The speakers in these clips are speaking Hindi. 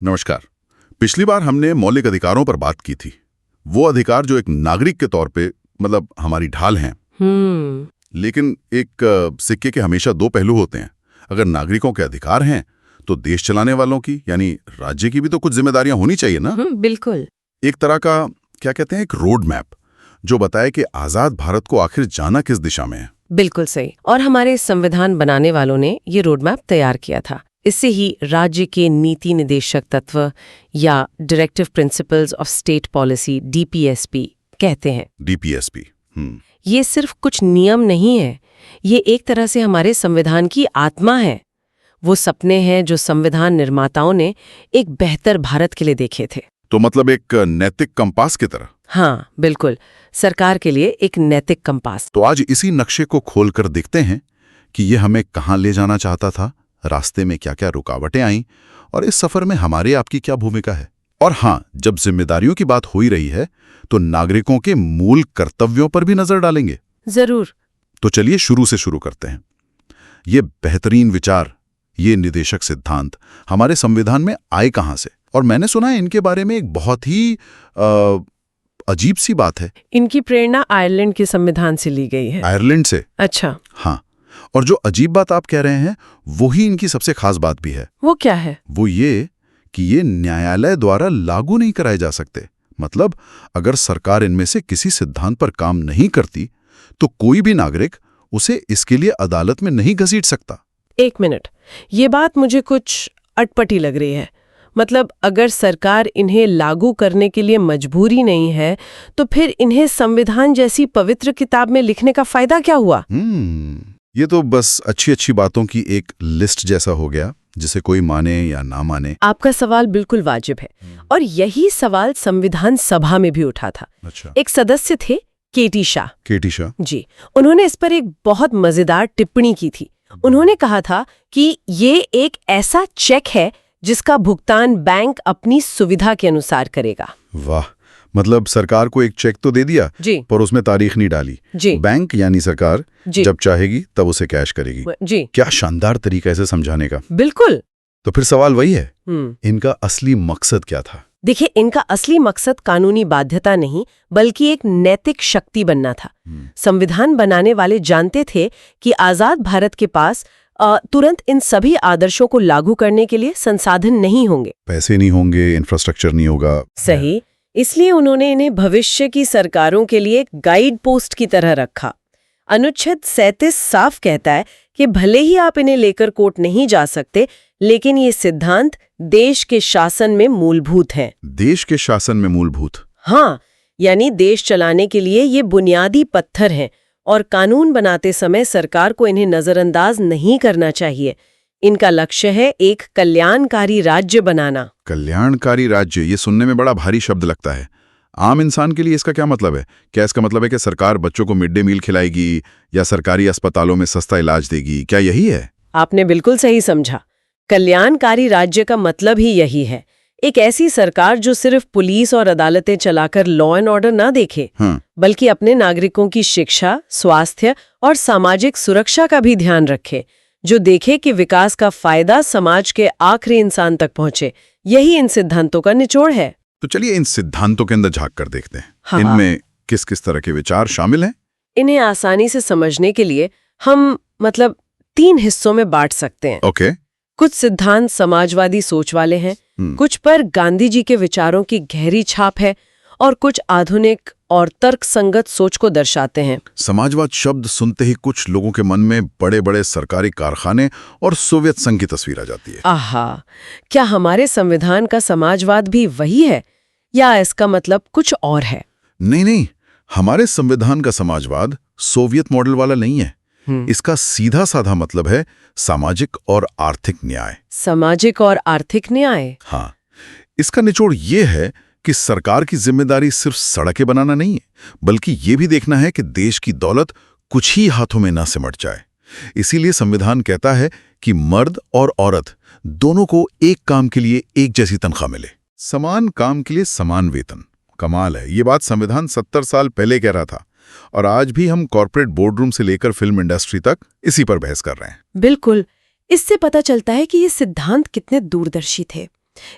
नमस्कार। पिछली बार हमने मौलिक अधिकारों पर बात की थी। वो अधिकार जो एक नागरिक के तौर पे मतलब हमारी ढाल हैं। लेकिन एक सिक्के के हमेशा दो पहलू होते हैं। अगर नागरिकों के अधिकार हैं तो देश चलाने वालों की यानी राज्य की भी तो कुछ जिम्मेदारियां होनी चाहिए ना। बिल्कुल। एक तरह का क्या कहते हैं, एक रोड मैप जो बताए कि आजाद भारत को आखिर जाना किस दिशा में है। बिल्कुल सही। और हमारे संविधान बनाने वालों ने ये रोड मैप तैयार किया था। इससे ही राज्य के नीति निदेशक तत्व या directive principles of state policy DPSP कहते हैं। DPSP। ये सिर्फ कुछ नियम नहीं है, ये एक तरह से हमारे संविधान की आत्मा है। वो सपने हैं जो संविधान निर्माताओं ने एक बेहतर भारत के लिए देखे थे। तो मतलब एक नैतिक कंपास की तरह। हाँ बिल्कुल, सरकार के लिए एक नैतिक कंपास। तो आज इसी नक्शे को खोलकर देखते हैं कि ये हमें कहाँ ले जाना चाहता था, रास्ते में क्या क्या रुकावटें आईं और इस सफर में हमारे आपकी क्या भूमिका है। और हाँ, जब जिम्मेदारियों की बात हो ही रही है तो नागरिकों के मूल कर्तव्यों पर भी नजर डालेंगे। जरूर। तो चलिए शुरू से शुरू करते हैं। ये बेहतरीन विचार, ये निदेशक सिद्धांत हमारे संविधान में आए कहाँ से? और मैंने सुना है इनके बारे में एक बहुत ही अजीब सी बात है। इनकी प्रेरणा आयरलैंड के संविधान से ली गई है। आयरलैंड से? अच्छा। हाँ, और जो अजीब बात आप कह रहे हैं वही इनकी सबसे खास बात भी है। वो क्या है? वो ये कि ये न्यायालय द्वारा लागू नहीं कराए जा सकते। मतलब अगर सरकार इनमें से किसी सिद्धांत पर काम नहीं करती तो कोई भी नागरिक उसे इसके लिए अदालत में नहीं घसीट सकता। एक मिनट, ये बात मुझे कुछ अटपटी लग रही है। मतलब अगर सरकार इन्हें लागू करने के लिए मजबूरी नहीं है तो फिर इन्हें संविधान जैसी पवित्र किताब में लिखने का फायदा क्या हुआ? ये तो बस अच्छी अच्छी बातों की एक लिस्ट जैसा हो गया जिसे कोई माने या ना माने। आपका सवाल बिल्कुल वाजिब है और यही सवाल संविधान सभा में भी उठा था। अच्छा। एक सदस्य थे KT शाह। KT शाह जी, उन्होंने इस पर एक बहुत मजेदार टिप्पणी की थी। उन्होंने कहा था कि ये एक ऐसा चेक है जिसका भुगतान बैंक अपनी सुविधा के अनुसार करेगा। वाह, मतलब सरकार को एक चेक तो दे दिया जी, पर उसमें तारीख नहीं डाली। जी। बैंक यानी सरकार जब चाहेगी तब उसे कैश करेगी। जी, क्या शानदार तरीका है समझाने का। बिल्कुल। तो फिर सवाल वही है, इनका असली मकसद क्या था? देखिए, इनका असली मकसद कानूनी बाध्यता नहीं बल्कि एक नैतिक शक्ति बनना था। संविधान बनाने वाले जानते थे कि आजाद भारत के पास तुरंत इन सभी आदर्शों को लागू करने के लिए संसाधन नहीं होंगे, पैसे नहीं होंगे, इंफ्रास्ट्रक्चर नहीं होगा। सही। इसलिए उन्होंने इन्हें भविष्य की सरकारों के लिए एक गाइड पोस्ट की तरह रखा। अनुच्छेद 37 साफ कहता है कि भले ही आप इन्हें लेकर कोर्ट नहीं जा सकते, लेकिन ये सिद्धांत देश के शासन में मूलभूत हैं। देश के शासन में मूलभूत? हाँ, यानी देश चलाने के लिए ये बुनियादी पत्थर हैं और कानून बनाते समय सरकार को इन्हें नजरअंदाज नहीं करना चाहिए। इनका लक्ष्य है एक कल्याणकारी राज्य बनाना। कल्याणकारी राज्य, ये सुनने में बड़ा भारी शब्द लगता है। आम इंसान के लिए इसका क्या मतलब है? क्या इसका मतलब है कि सरकार बच्चों को मिड डे मील खिलाएगी या सरकारी अस्पतालों में सस्ता इलाज देगी? क्या यही है? आपने बिल्कुल सही समझा। कल्याणकारी राज्य का मतलब ही यही है। एक ऐसी सरकार जो सिर्फ पुलिस और अदालतें चलाकर लॉ एंड ऑर्डर ना देखे, बल्कि अपने नागरिकों की शिक्षा, स्वास्थ्य और सामाजिक सुरक्षा का भी ध्यान रखे, जो देखे कि विकास का फायदा समाज के आखिरी इंसान तक पहुंचे। यही इन सिद्धांतों का निचोड़ है। तो चलिए इन सिद्धांतों के अंदर झांक कर देखते हैं। हाँ। इनमें किस किस तरह के विचार शामिल हैं? इन्हें आसानी से समझने के लिए हम 3 हिस्सों में बांट सकते हैं। ओके। कुछ सिद्धांत समाजवादी सोच वाले हैं, कुछ पर गांधी जी के विचारों की गहरी छाप है और कुछ आधुनिक और तर्कसंगत सोच को दर्शाते हैं। समाजवाद शब्द सुनते ही कुछ लोगों के मन में बड़े बड़े सरकारी कारखाने और सोवियत संघ की तस्वीर आ जाती है। आहा, क्या हमारे संविधान का समाजवाद भी वही है या इसका मतलब कुछ और है? नहीं, हमारे संविधान का समाजवाद सोवियत मॉडल वाला नहीं है। इसका सीधा साधा मतलब है सामाजिक और आर्थिक न्याय। सामाजिक और आर्थिक न्याय? हाँ, इसका निचोड़ ये है कि सरकार की जिम्मेदारी सिर्फ सड़कें बनाना नहीं है, बल्कि ये भी देखना है कि देश की दौलत कुछ ही हाथों में न सिमट जाए। इसीलिए संविधान कहता है कि मर्द और औरत दोनों को एक काम के लिए एक जैसी तनख्वाह मिले, समान काम के लिए समान वेतन। कमाल है, ये बात संविधान 70 साल पहले कह रहा था और आज भी हम कॉर्पोरेट बोर्डरूम से लेकर फिल्म इंडस्ट्री तक इसी पर बहस कर रहे हैं। बिल्कुल। इससे पता चलता है कि ये सिद्धांत कितने दूरदर्शी थे।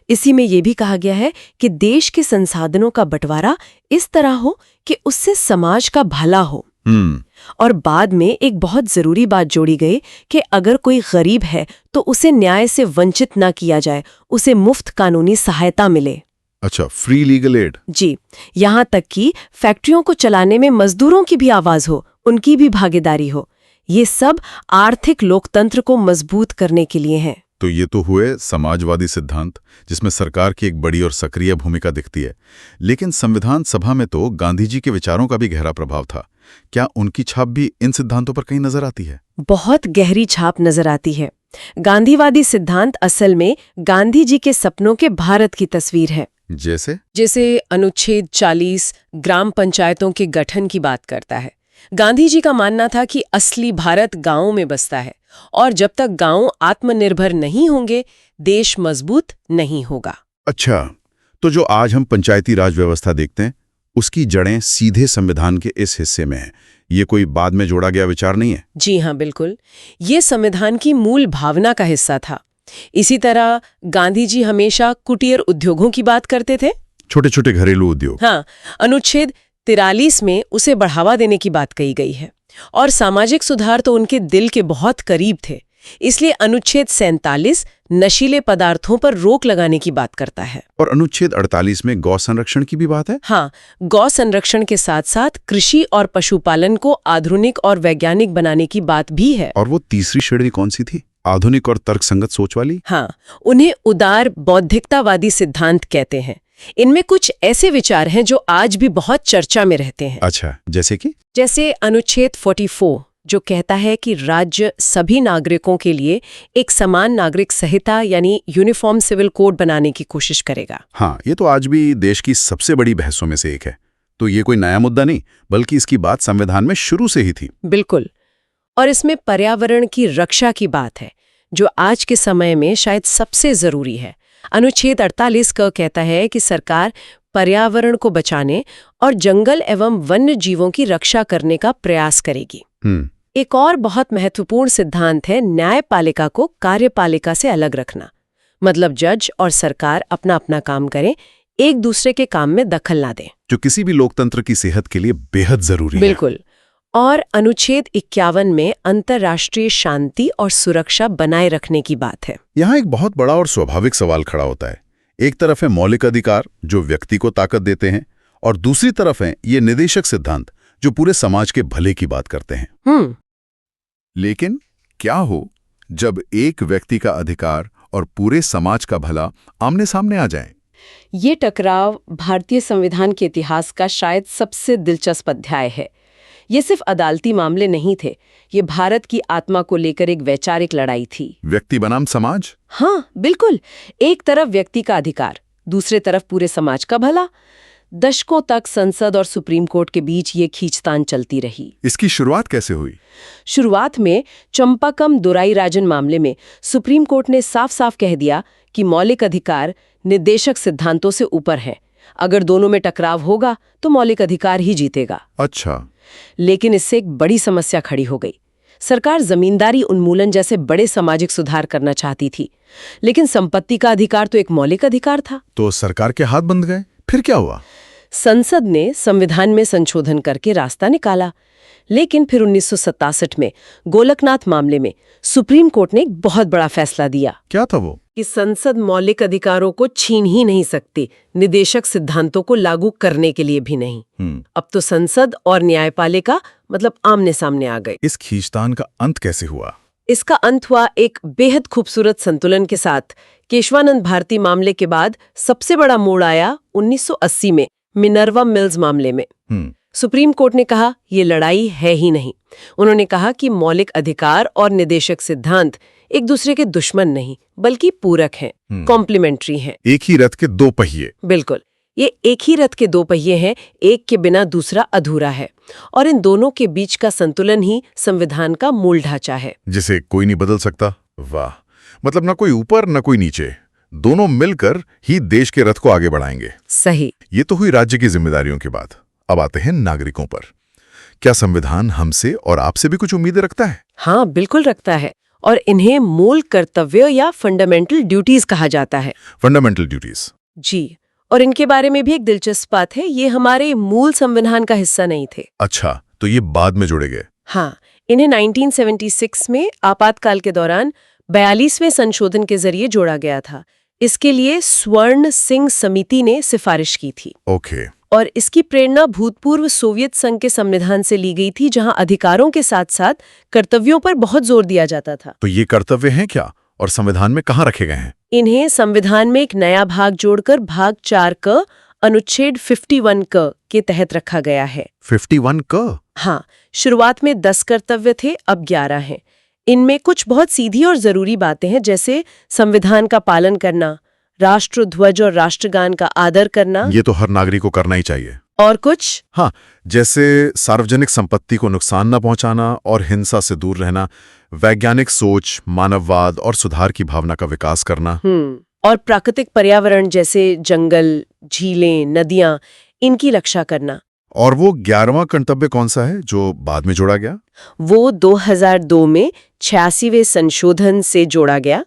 इसी में ये भी कहा गया है कि देश के संसाधनों का बंटवारा इस तरह हो कि उससे समाज का भला हो। और बाद में एक बहुत जरूरी बात जोड़ी गई कि अगर कोई गरीब है तो उसे न्याय से वंचित ना किया जाए, उसे मुफ्त कानूनी सहायता मिले। अच्छा, फ्री लीगल एड। जी, यहाँ तक कि फैक्ट्रियों को चलाने में मजदूरों की भी आवाज हो, उनकी भी भागीदारी हो। ये सब आर्थिक लोकतंत्र को मजबूत करने के लिए हैं। तो ये तो हुए समाजवादी सिद्धांत, जिसमें सरकार की एक बड़ी और सक्रिय भूमिका दिखती है। लेकिन संविधान सभा में तो गांधी जी के विचारों का भी गहरा प्रभाव था। क्या उनकी छाप भी इन सिद्धांतों पर कहीं नजर आती है? बहुत गहरी छाप नजर आती है। गांधीवादी सिद्धांत असल में गांधी जी के सपनों के भारत की तस्वीर है। जैसे अनुच्छेद 40 ग्राम पंचायतों के गठन की बात करता है। गांधी जी का मानना था कि असली भारत गांवों में बसता है और जब तक गांव आत्मनिर्भर नहीं होंगे, देश मजबूत नहीं होगा। अच्छा, तो जो आज हम पंचायती राज व्यवस्था देखते हैं, उसकी जड़ें सीधे संविधान के इस हिस्से में हैं। ये कोई बाद में जोड़ा गया विचार नहीं है? जी हाँ, बिल्कुल। ये संविधान की मूल भावना का हिस्सा था। इसी तरह गांधी जी हमेशा कुटीर उद्योगों की बात करते थे, छोटे छोटे घरेलू उद्योग। हाँ, अनुच्छेद 43 में उसे बढ़ावा देने की बात कही गई है। और सामाजिक सुधार तो उनके दिल के बहुत करीब थे, इसलिए अनुच्छेद 47 नशीले पदार्थों पर रोक लगाने की बात करता है। और अनुच्छेद 48 में गौ संरक्षण की भी बात है? हाँ, गौ संरक्षण के साथ साथ कृषि और पशुपालन को आधुनिक और वैज्ञानिक बनाने की बात भी है। और वो तीसरी श्रेणी कौन सी थी? आधुनिक और तर्कसंगत सोच वाली? हाँ, उन्हें उदार बौद्धिकतावादी सिद्धांत कहते हैं। इनमें कुछ ऐसे विचार हैं जो आज भी बहुत चर्चा में रहते हैं। अच्छा, जैसे कि? जैसे अनुच्छेद 44 जो कहता है कि राज्य सभी नागरिकों के लिए एक समान नागरिक संहिता यानी यूनिफॉर्म सिविल कोड बनाने की कोशिश करेगा। हाँ, ये तो आज भी देश की सबसे बड़ी बहसों में से एक है। तो ये कोई नया मुद्दा नहीं, बल्कि इसकी बात संविधान में शुरू से ही थी। बिल्कुल। और इसमें पर्यावरण की रक्षा की बात है, जो आज के समय में शायद सबसे जरूरी है। अनुच्छेद 48 का कहता है कि सरकार पर्यावरण को बचाने और जंगल एवं वन्य जीवों की रक्षा करने का प्रयास करेगी। एक और बहुत महत्वपूर्ण सिद्धांत है न्यायपालिका को कार्यपालिका से अलग रखना। मतलब जज और सरकार अपना अपना काम करें, एक दूसरे के काम में दखल ना दें, जो किसी भी लोकतंत्र की सेहत के लिए बेहद जरूरी है। बिल्कुल। और अनुच्छेद 51 में अंतर्राष्ट्रीय शांति और सुरक्षा बनाए रखने की बात है। यहाँ एक बहुत बड़ा और स्वाभाविक सवाल खड़ा होता है। एक तरफ है मौलिक अधिकार जो व्यक्ति को ताकत देते हैं, और दूसरी तरफ है ये निदेशक सिद्धांत जो पूरे समाज के भले की बात करते हैं। लेकिन क्या हो जब एक व्यक्ति का अधिकार और पूरे समाज का भला आमने सामने आ जाए? ये टकराव भारतीय संविधान के इतिहास का शायद सबसे दिलचस्प अध्याय है। ये सिर्फ अदालती मामले नहीं थे, ये भारत की आत्मा को लेकर एक वैचारिक लड़ाई थी। व्यक्ति बनाम समाज? हाँ, बिल्कुल। एक तरफ व्यक्ति का अधिकार, दूसरे तरफ पूरे समाज का भला। दशकों तक संसद और सुप्रीम कोर्ट के बीच ये खींचतान चलती रही। इसकी शुरुआत कैसे हुई? शुरुआत में चंपाकम दुराईराजन मामले में सुप्रीम कोर्ट ने साफ साफ कह दिया कि मौलिक अधिकार निदेशक सिद्धांतों से ऊपर है। अगर दोनों में टकराव होगा तो मौलिक अधिकार ही जीतेगा। अच्छा। लेकिन इससे एक बड़ी समस्या खड़ी हो गई। सरकार जमींदारी उन्मूलन जैसे बड़े सामाजिक सुधार करना चाहती थी, लेकिन संपत्ति का अधिकार तो एक मौलिक अधिकार था। तो सरकार के हाथ बंध गए। फिर क्या हुआ? संसद ने संविधान में संशोधन करके रास्ता निकाला, लेकिन फिर 1967 में गोलकनाथ मामले में सुप्रीम कोर्ट ने एक बहुत बड़ा फैसला दिया। क्या था वो? कि संसद मौलिक अधिकारों को छीन ही नहीं सकती, निदेशक सिद्धांतों को लागू करने के लिए भी नहीं। अब तो संसद और न्यायपालिका मतलब आमने सामने आ गए। इस खींचतान का अंत कैसे हुआ? इसका अंत हुआ एक बेहद खूबसूरत संतुलन के साथ। केशवानंद भारती मामले के बाद सबसे बड़ा मोड़ आया 1980 में मिनर्वा मिल्स मामले में। सुप्रीम कोर्ट ने कहा ये लड़ाई है ही नहीं। उन्होंने कहा कि मौलिक अधिकार और निदेशक सिद्धांत एक दूसरे के दुश्मन नहीं बल्कि पूरक हैं, कॉम्प्लीमेंट्री हैं। एक ही रथ के दो पहिए। बिल्कुल, ये एक ही रथ के दो पहिए हैं, एक के बिना दूसरा अधूरा है। और इन दोनों के बीच का संतुलन ही संविधान का मूल ढांचा है, जिसे कोई नहीं बदल सकता। वाह, मतलब ना कोई ऊपर न कोई नीचे, दोनों मिलकर ही देश के रथ को आगे बढ़ाएंगे। सही। ये तो हुई राज्य की जिम्मेदारियों की बात। अब आते हैं नागरिकों पर। क्या संविधान हमसे और आपसे भी कुछ उम्मीदें रखता है? हाँ, बिल्कुल रखता है। और इन्हें मूल कर्तव्य या फंडामेंटल ड्यूटीज कहा जाता है। Fundamental duties. जी, और इनके बारे में भी एक दिलचस्प बात है, ये हमारे मूल संविधान का हिस्सा नहीं थे। अच्छा, तो ये बाद में जोड़े गए। हाँ, इन्हें 1976 में आपातकाल के दौरान 42वें संशोधन के जरिए जोड़ा गया था। इसके लिए स्वर्ण सिंह समिति ने सिफारिश की थी। ओके। और इसकी प्रेरणा भूतपूर्व सोवियत संघ के संविधान से ली गई थी, जहां अधिकारों के साथ साथ कर्तव्यों पर बहुत जोर दिया जाता था। तो ये कर्तव्य हैं क्या और संविधान में कहाँ रखे गए हैं? इन्हें संविधान में एक नया भाग जोड़कर भाग 4 क अनुच्छेद 51 क के तहत रखा गया है। 51 क? हाँ, शुरुआत में 10 कर्तव्य थे, अब 11 हैं। इनमें कुछ बहुत सीधी और जरूरी बातें हैं, जैसे संविधान का पालन करना, राष्ट्र ध्वज और राष्ट्रगान का आदर करना। ये तो हर नागरिक को करना ही चाहिए। और कुछ? हाँ, जैसे सार्वजनिक संपत्ति को नुकसान न पहुंचाना और हिंसा से दूर रहना, वैज्ञानिक सोच, मानववाद और सुधार की भावना का विकास करना। और प्राकृतिक पर्यावरण जैसे जंगल, झीलें, नदियां, इनकी रक्षा करना। और वो 11वां कर्तव्य कौन सा है जो बाद में जोड़ा गया? वो 2002 में 86वें संशोधन से जोड़ा गया।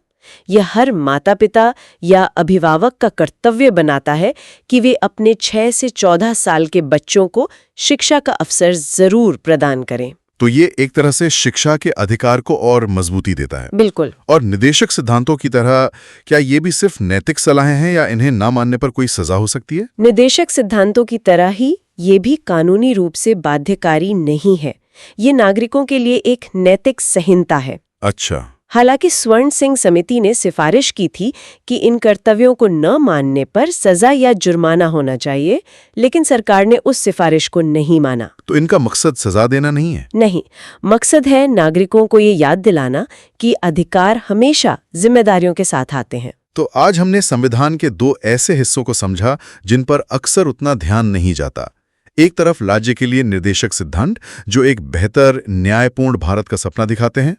यह हर माता पिता या अभिभावक का कर्तव्य बनाता है कि वे अपने 6 से 14 साल के बच्चों को शिक्षा का अवसर जरूर प्रदान करें। तो ये एक तरह से शिक्षा के अधिकार को और मजबूती देता है। बिल्कुल। और निदेशक सिद्धांतों की तरह क्या ये भी सिर्फ नैतिक सलाहें हैं या इन्हें ना मानने पर कोई सजा हो सकती है? निदेशक सिद्धांतों की तरह ही ये भी कानूनी रूप से बाध्यकारी नहीं है। ये नागरिकों के लिए एक नैतिक संहिता है। अच्छा। हालांकि स्वर्ण सिंह समिति ने सिफारिश की थी कि इन कर्तव्यों को न मानने पर सजा या जुर्माना होना चाहिए, लेकिन सरकार ने उस सिफारिश को नहीं माना। तो इनका मकसद सजा देना नहीं है? नहीं, मकसद है नागरिकों को ये याद दिलाना कि अधिकार हमेशा जिम्मेदारियों के साथ आते हैं। तो आज हमने संविधान के 2 ऐसे हिस्सों को समझा जिन पर अक्सर उतना ध्यान नहीं जाता। एक तरफ राज्य के लिए निर्देशक सिद्धांत जो एक बेहतर न्यायपूर्ण भारत का सपना दिखाते हैं,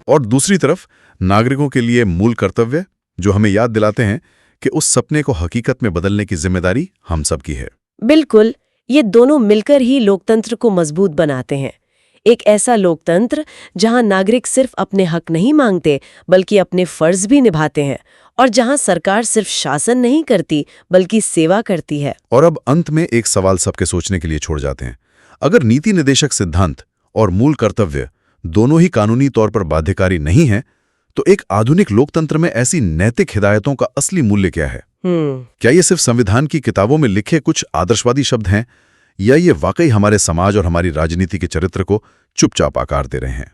और दूसरी तरफ नागरिकों के लिए मूल कर्तव्य जो हमें याद दिलाते हैं कि उस सपने को हकीकत में बदलने की जिम्मेदारी हम सब की है। बिल्कुल, ये दोनों मिलकर ही लोकतंत्र को मजबूत बनाते हैं। एक ऐसा लोकतंत्र जहां नागरिक सिर्फ अपने हक नहीं मांगते बल्कि अपने फर्ज भी निभाते हैं, और जहां सरकार सिर्फ शासन नहीं करती बल्कि सेवा करती है। और अब अंत में एक सवाल सबके सोचने के लिए छोड़ जाते हैं। अगर नीति निर्देशक सिद्धांत और मूल कर्तव्य दोनों ही कानूनी तौर पर बाध्यकारी नहीं हैं, तो एक आधुनिक लोकतंत्र में ऐसी नैतिक हिदायतों का असली मूल्य क्या है? क्या ये सिर्फ संविधान की किताबों में लिखे कुछ आदर्शवादी शब्द हैं, या ये वाकई हमारे समाज और हमारी राजनीति के चरित्र को चुपचाप आकार दे रहे हैं?